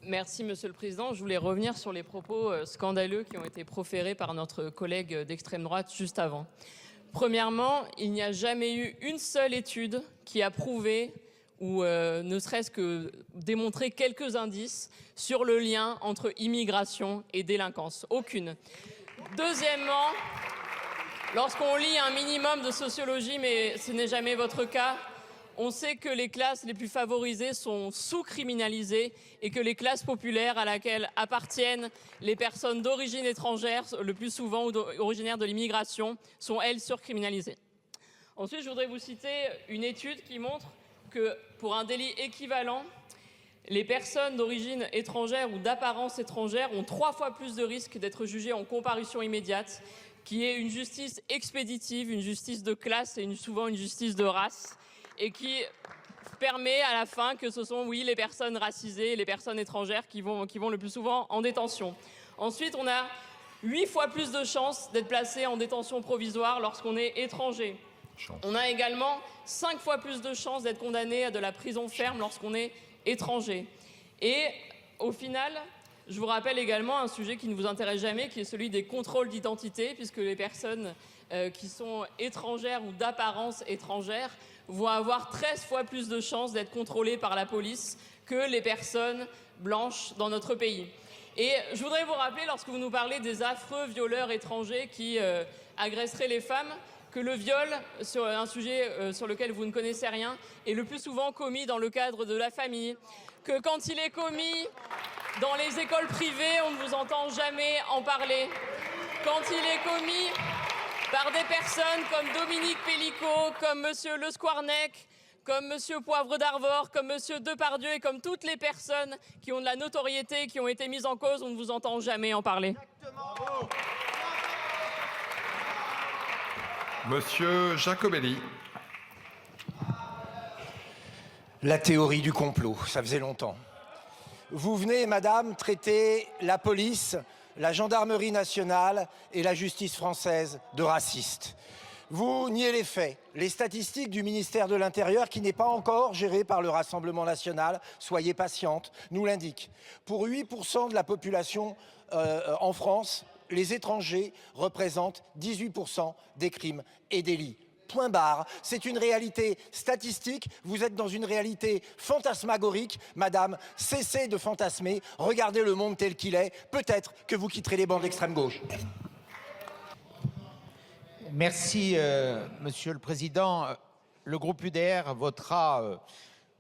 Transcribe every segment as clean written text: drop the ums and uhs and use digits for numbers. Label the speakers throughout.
Speaker 1: Merci, Monsieur le Président. Je voulais revenir sur les propos scandaleux qui ont été proférés par notre collègue d'extrême droite juste avant. Premièrement, il n'y a jamais eu une seule étude qui a prouvé ou ne serait-ce que démontré quelques indices sur le lien entre immigration et délinquance. Aucune. Deuxièmement, lorsqu'on lit un minimum de sociologie, mais ce n'est jamais votre cas, on sait que les classes les plus favorisées sont sous-criminalisées et que les classes populaires à laquelle appartiennent les personnes d'origine étrangère, le plus souvent ou originaires de l'immigration, sont elles surcriminalisées. Ensuite, je voudrais vous citer une étude qui montre que pour un délit équivalent, les personnes d'origine étrangère ou d'apparence étrangère ont 3 fois plus de risques d'être jugées en comparution immédiate, qui est une justice expéditive, une justice de classe et souvent une justice de race, et qui permet à la fin que ce sont, oui, les personnes racisées, les personnes étrangères qui vont le plus souvent en détention. Ensuite, on a 8 fois plus de chances d'être placé en détention provisoire lorsqu'on est étranger. On a également 5 fois plus de chances d'être condamné à de la prison ferme lorsqu'on est étranger. Et au final, je vous rappelle également un sujet qui ne vous intéresse jamais, qui est celui des contrôles d'identité, puisque les personnes qui sont étrangères ou d'apparence étrangère vont avoir 13 fois plus de chances d'être contrôlées par la police que les personnes blanches dans notre pays. Et je voudrais vous rappeler, lorsque vous nous parlez des affreux violeurs étrangers qui agresseraient les femmes, que le viol, sur un sujet sur lequel vous ne connaissez rien, est le plus souvent commis dans le cadre de la famille, que quand il est commis dans les écoles privées, on ne vous entend jamais en parler, quand il est commis par des personnes comme Dominique Pellicot, comme Monsieur Le Squarnec, comme Monsieur Poivre d'Arvor, comme Monsieur Depardieu et comme toutes les personnes qui ont de la notoriété, qui ont été mises en cause, on ne vous entend jamais en parler.
Speaker 2: Exactement. Monsieur Jacobelli.
Speaker 3: La théorie du complot, ça faisait longtemps. Vous venez, madame, traiter la police, la gendarmerie nationale et la justice française de racistes. Vous niez les faits, les statistiques du ministère de l'Intérieur, qui n'est pas encore géré par le Rassemblement national, soyez patiente, nous l'indiquent. Pour 8% de la population en France, les étrangers représentent 18% des crimes et délits. Point barre. C'est une réalité statistique. Vous êtes dans une réalité fantasmagorique. Madame, cessez de fantasmer. Regardez le monde tel qu'il est. Peut-être que vous quitterez les bancs d'extrême gauche.
Speaker 4: Merci, Monsieur le Président. Le groupe UDR votera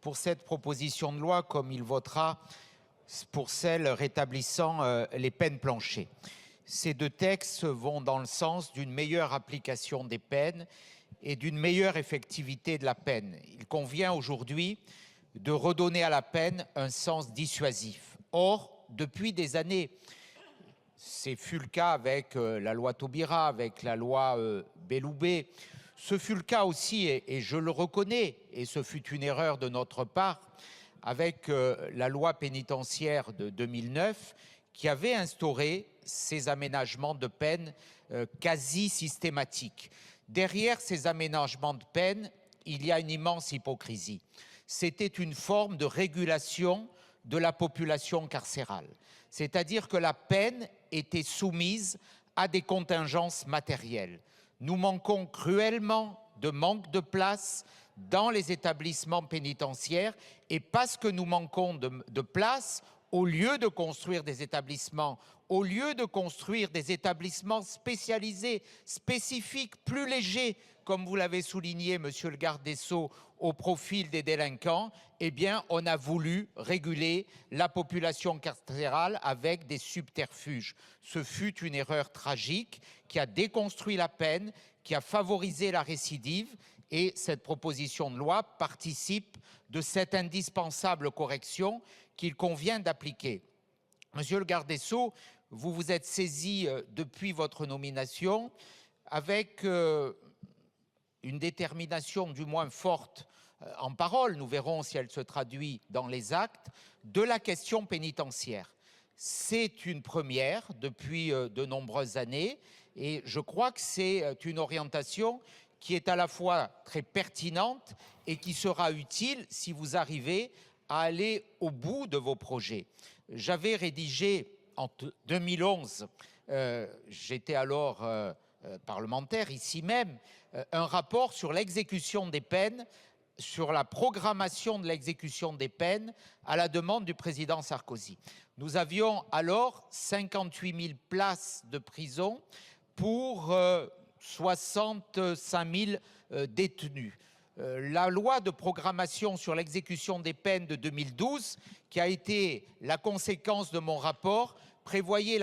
Speaker 4: pour cette proposition de loi comme il votera pour celle rétablissant les peines planchers. Ces deux textes vont dans le sens d'une meilleure application des peines et d'une meilleure effectivité de la peine. Il convient aujourd'hui de redonner à la peine un sens dissuasif. Or, depuis des années, ce fut le cas avec la loi Taubira, avec la loi Belloubet, ce fut le cas aussi, et je le reconnais, et ce fut une erreur de notre part, avec la loi pénitentiaire de 2009, qui avait instauré ces aménagements de peine quasi systématiques. Derrière ces aménagements de peine, il y a une immense hypocrisie. C'était une forme de régulation de la population carcérale. C'est-à-dire que la peine était soumise à des contingences matérielles. Nous manquons cruellement de manque de place dans les établissements pénitentiaires, et parce que nous manquons de place, au lieu de construire des établissements, au lieu de construire des établissements spécialisés, spécifiques, plus légers, comme vous l'avez souligné, monsieur le garde des Sceaux, au profil des délinquants, eh bien, on a voulu réguler la population carcérale avec des subterfuges. Ce fut une erreur tragique qui a déconstruit la peine, qui a favorisé la récidive, et cette proposition de loi participe de cette indispensable correction qu'il convient d'appliquer. Monsieur le garde des Sceaux, vous vous êtes saisi depuis votre nomination avec une détermination du moins forte en parole, nous verrons si elle se traduit dans les actes, de la question pénitentiaire. C'est une première depuis de nombreuses années, et je crois que c'est une orientation qui est à la fois très pertinente et qui sera utile si vous arrivez à aller au bout de vos projets. J'avais rédigé en 2011, j'étais alors parlementaire ici même, un rapport sur l'exécution des peines, sur la programmation de l'exécution des peines à la demande du président Sarkozy. Nous avions alors 58 000 places de prison pour 65 000 détenus. La loi de programmation sur l'exécution des peines de 2012, qui a été la conséquence de mon rapport, prévoyait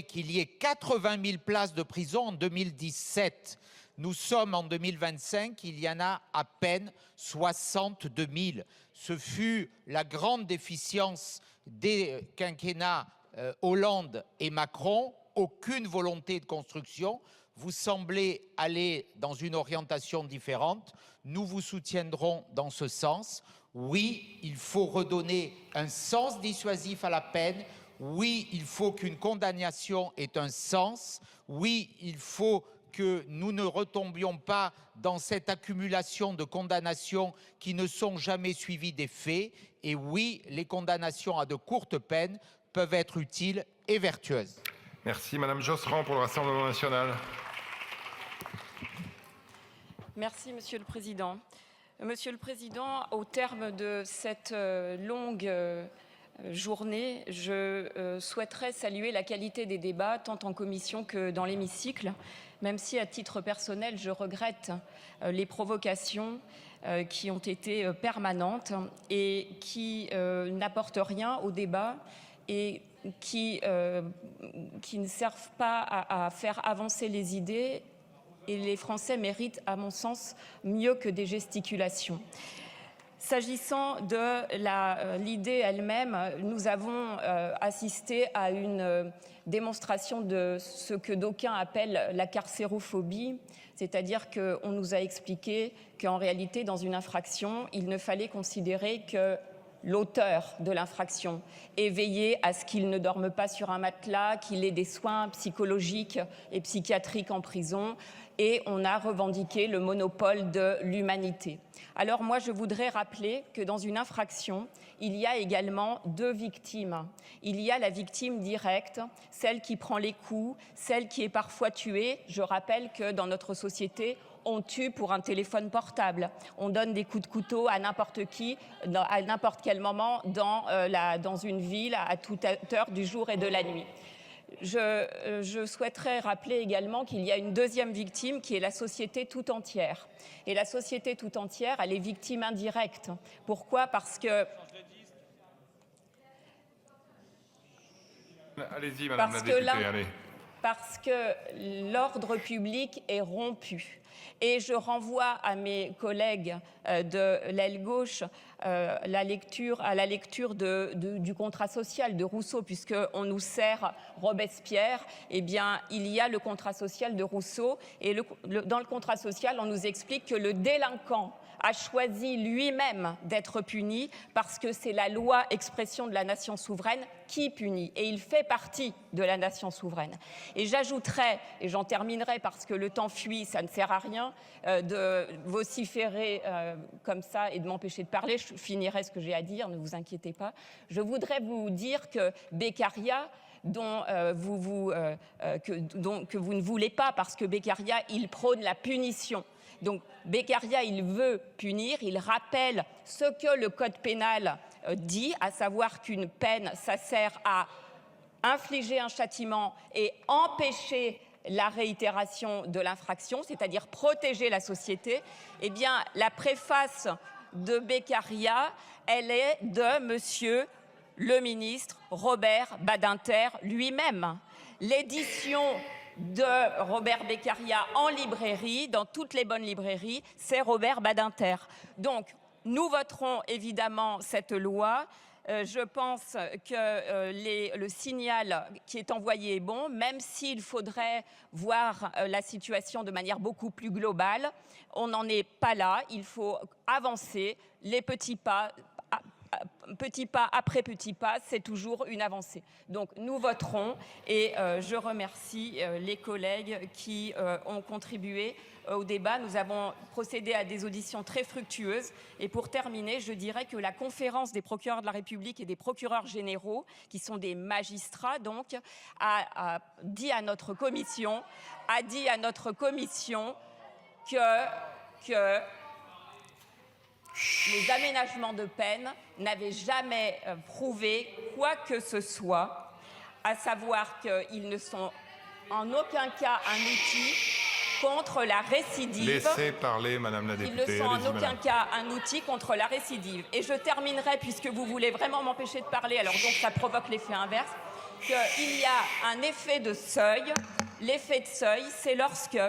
Speaker 4: qu'il y ait 80 000 places de prison en 2017. Nous sommes en 2025, il y en a à peine 62 000. Ce fut la grande déficience des quinquennats Hollande et Macron. Aucune volonté de construction. Vous semblez aller dans une orientation différente. Nous vous soutiendrons dans ce sens. Oui, il faut redonner un sens dissuasif à la peine. Oui, il faut qu'une condamnation ait un sens. Oui, il faut que nous ne retombions pas dans cette accumulation de condamnations qui ne sont jamais suivies des faits. Et oui, les condamnations à de courtes peines peuvent être utiles et vertueuses.
Speaker 2: Merci. Madame Josserand pour le Rassemblement national.
Speaker 5: Merci, Monsieur le Président. Monsieur le Président, au terme de cette longue journée, je souhaiterais saluer la qualité des débats, tant en commission que dans l'hémicycle, même si, à titre personnel, je regrette les provocations qui ont été permanentes et qui n'apportent rien au débat et qui ne servent pas à faire avancer les idées. Et les Français méritent, à mon sens, mieux que des gesticulations. S'agissant de l'idée elle-même, nous avons assisté à une démonstration de ce que d'aucuns appellent la carcérophobie, c'est-à-dire qu'on nous a expliqué qu'en réalité, dans une infraction, il ne fallait considérer que l'auteur de l'infraction et veiller à ce qu'il ne dorme pas sur un matelas, qu'il ait des soins psychologiques et psychiatriques en prison, et on a revendiqué le monopole de l'humanité. Alors moi, je voudrais rappeler que dans une infraction, il y a également deux victimes. Il y a la victime directe, celle qui prend les coups, celle qui est parfois tuée. Je rappelle que dans notre société, on tue pour un téléphone portable. On donne des coups de couteau à n'importe qui, à n'importe quel moment dans une ville, à toute heure du jour et de la nuit. Je souhaiterais rappeler également qu'il y a une deuxième victime qui est la société tout entière. Et la société tout entière, elle est victime indirecte. Pourquoi ? Parce que...
Speaker 2: Allez-y, Madame la députée, allez.
Speaker 5: Parce que l'ordre public est rompu. Et je renvoie à mes collègues de l'aile gauche à la lecture du contrat social de Rousseau, puisqu'on nous sert Robespierre. Eh bien, il y a le contrat social de Rousseau. Et dans le contrat social, on nous explique que le délinquant a choisi lui-même d'être puni parce que c'est la loi expression de la nation souveraine qui punit. Et il fait partie de la nation souveraine. Et j'ajouterais, et j'en terminerai parce que le temps fuit, ça ne sert à rien de vociférer comme ça et de m'empêcher de parler. Je finirai ce que j'ai à dire, ne vous inquiétez pas. Je voudrais vous dire que Beccaria, que vous ne voulez pas parce que Beccaria, il prône la punition. Donc Beccaria, il veut punir, il rappelle ce que le code pénal dit, à savoir qu'une peine, ça sert à infliger un châtiment et empêcher la réitération de l'infraction, c'est-à-dire protéger la société. Eh bien, la préface de Beccaria, elle est de monsieur le ministre Robert Badinter lui-même. L'édition de Robert Beccaria en librairie, dans toutes les bonnes librairies, c'est Robert Badinter. Donc, nous voterons évidemment cette loi. Je pense que le signal qui est envoyé est bon, même s'il faudrait voir la situation de manière beaucoup plus globale. On n'en est pas là. Il faut avancer les petits pas petit pas après petit pas, c'est toujours une avancée. Donc nous voterons et je remercie les collègues qui ont contribué au débat. Nous avons procédé à des auditions très fructueuses. Et pour terminer, je dirais que la conférence des procureurs de la République et des procureurs généraux, qui sont des magistrats, donc, a dit à notre commission que les aménagements de peine n'avaient jamais prouvé quoi que ce soit, à savoir qu'ils ne sont en aucun cas un outil contre la récidive.
Speaker 2: Laissez parler, Madame la députée.
Speaker 5: Ils ne sont en aucun cas un outil contre la récidive. Et je terminerai, puisque vous voulez vraiment m'empêcher de parler, alors donc ça provoque l'effet inverse, qu'il y a un effet de seuil. L'effet de seuil, c'est lorsque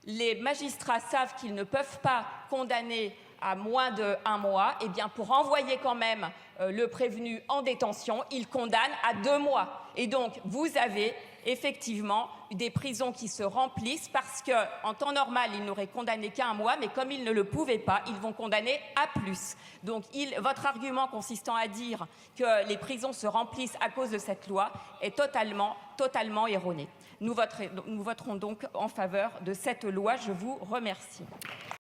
Speaker 5: les magistrats savent qu'ils ne peuvent pas condamner à moins d'1 mois, et bien pour envoyer quand même le prévenu en détention, ils condamnent à 2 mois. Et donc, vous avez effectivement des prisons qui se remplissent parce qu'en temps normal, ils n'auraient condamné qu'à 1 mois, mais comme ils ne le pouvaient pas, ils vont condamner à plus. Donc, votre argument consistant à dire que les prisons se remplissent à cause de cette loi est totalement erroné. Nous voterons donc en faveur de cette loi. Je vous remercie.